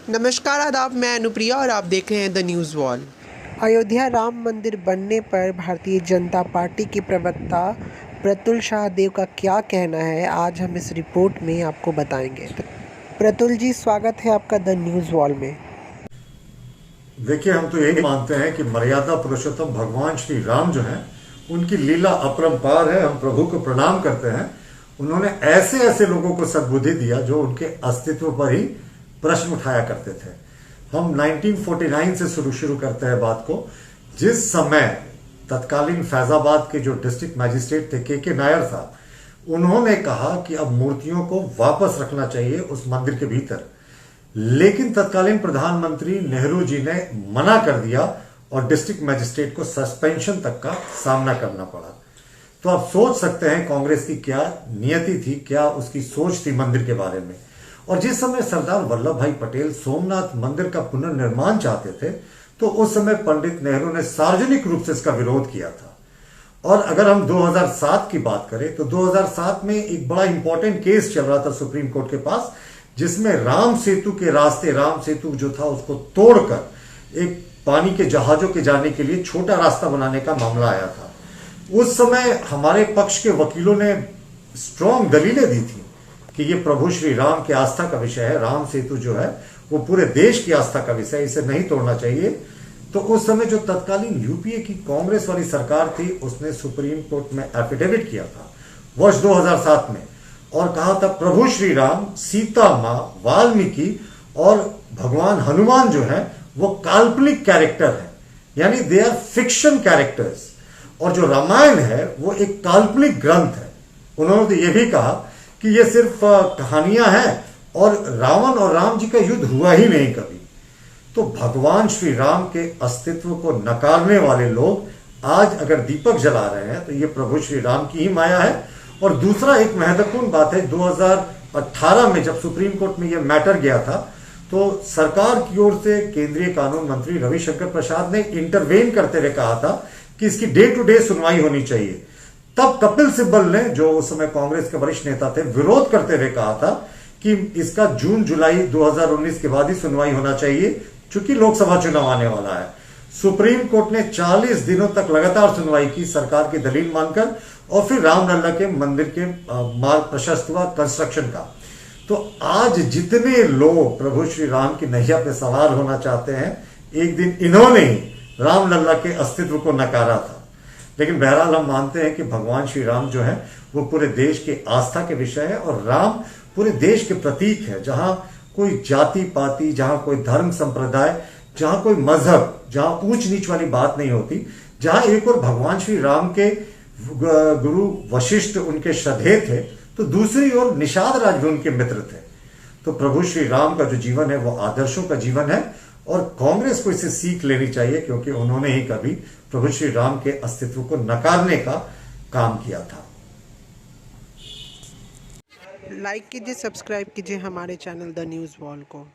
नमस्कार आदाब, मैं अनुप्रिया और आप देख रहे हैं the news wall. Ayodhya Ram मंदिर बनने पर भारतीय जनता पार्टी के प्रवक्ता प्रतुल शाहदेव का क्या कहना है, आज हम इस रिपोर्ट में आपको बताएंगे। प्रतुल जी, स्वागत है आपका द न्यूज़ वॉल में। देखिए, हम तो यही मानते हैं कि मर्यादा पुरुषोत्तम भगवान श्री राम जो हैं, उनकी लीला अपरंपार है। हम प्रभु को प्रणाम करते हैं। उन्होंने ऐसे ऐसे लोगों को सद्बुद्धि दिया जो उनके अस्तित्व पर ही प्रश्न उठाया करते थे। हम 1949 से शुरू करते हैं बात को, जिस समय तत्कालीन फैजाबाद के जो डिस्ट्रिक्ट मैजिस्ट्रेट थे के नायर साहब, उन्होंने कहा कि अब मूर्तियों को वापस रखना चाहिए उस मंदिर के भीतर। लेकिन तत्कालीन प्रधानमंत्री नेहरू जी ने मना कर दिया और डिस्ट्रिक्ट मैजिस्ट्रेट को सस्पेंशन तक का सामना करना पड़ा। तो आप सोच सकते हैं कांग्रेस की क्या नियति थी, क्या उसकी सोच थी मंदिर के बारे में। और जिस समय सरदार वल्लभ भाई पटेल सोमनाथ मंदिर का पुनर्निर्माण चाहते थे, तो उस समय पंडित नेहरू ने सार्वजनिक रूप से इसका विरोध किया था। और अगर हम 2007 की बात करें तो 2007 में एक बड़ा इंपॉर्टेंट केस चल रहा था सुप्रीम कोर्ट के पास, जिसमें राम सेतु के रास्ते, राम सेतु जो था उसको तोड़कर एक पानी के जहाजों के जाने के लिए छोटा रास्ता बनाने का मामला आया था। उस समय हमारे पक्ष के वकीलों ने स्ट्रॉन्ग दलीलें दी थी कि ये प्रभु श्री राम की आस्था का विषय है, राम सेतु जो है वो पूरे देश की आस्था का विषय है, इसे नहीं तोड़ना चाहिए। तो उस समय जो तत्कालीन यूपीए की कांग्रेस वाली सरकार थी, उसने सुप्रीम कोर्ट में एफिडेविट किया था वर्ष 2007 में, और कहा था प्रभु श्री राम, सीता मां, वाल्मीकि और भगवान हनुमान जो है वो काल्पनिक कैरेक्टर है, यानी दे आर फिक्शन कैरेक्टर्स। और जो रामायण है वो एक काल्पनिक ग्रंथ है। उन्होंने तो यह भी कहा कि ये सिर्फ कहानियां हैं और रावण और राम जी का युद्ध हुआ ही नहीं कभी। तो भगवान श्री राम के अस्तित्व को नकारने वाले लोग आज अगर दीपक जला रहे हैं तो ये प्रभु श्री राम की ही माया है। और दूसरा एक महत्वपूर्ण बात है, 2018 में जब सुप्रीम कोर्ट में यह मैटर गया था, तो सरकार की ओर से केंद्रीय कानून मंत्री रविशंकर प्रसाद ने इंटरवेन करते हुए कहा था कि इसकी डे टू डे सुनवाई होनी चाहिए। तब कपिल सिब्बल ने, जो उस समय कांग्रेस के वरिष्ठ नेता थे, विरोध करते हुए कहा था कि इसका जून जुलाई 2019 के बाद ही सुनवाई होना चाहिए, चूंकि लोकसभा चुनाव आने वाला है। सुप्रीम कोर्ट ने 40 दिनों तक लगातार सुनवाई की सरकार की दलील मानकर, और फिर रामलला के मंदिर के मार्ग प्रशस्त हुआ कंस्ट्रक्शन का। तो आज जितने लोग प्रभु श्री राम की नैया पे सवार होना चाहते हैं, एक दिन इन्होंने ही रामलला के अस्तित्व को नकारा था। लेकिन बहरहाल हम मानते हैं कि भगवान श्री राम जो है वो पूरे देश की आस्था के विषय है, और राम पूरे देश के प्रतीक है। जहां कोई जाति पाति, जहां कोई धर्म संप्रदाय, जहां कोई मजहब, जहां ऊंच नीच वाली बात नहीं होती, जहां एक और भगवान श्री राम के गुरु वशिष्ठ उनके श्रद्धेय थे, तो दूसरी ओर निषाद राज भी उनके मित्र थे। तो प्रभु श्री राम का जो जीवन है वो आदर्शों का जीवन है, और कांग्रेस को इसे सीख लेनी चाहिए, क्योंकि उन्होंने ही कभी प्रभु श्री राम के अस्तित्व को नकारने का काम किया था। लाइक कीजिए, सब्सक्राइब कीजिए हमारे चैनल द न्यूज़ वॉल को।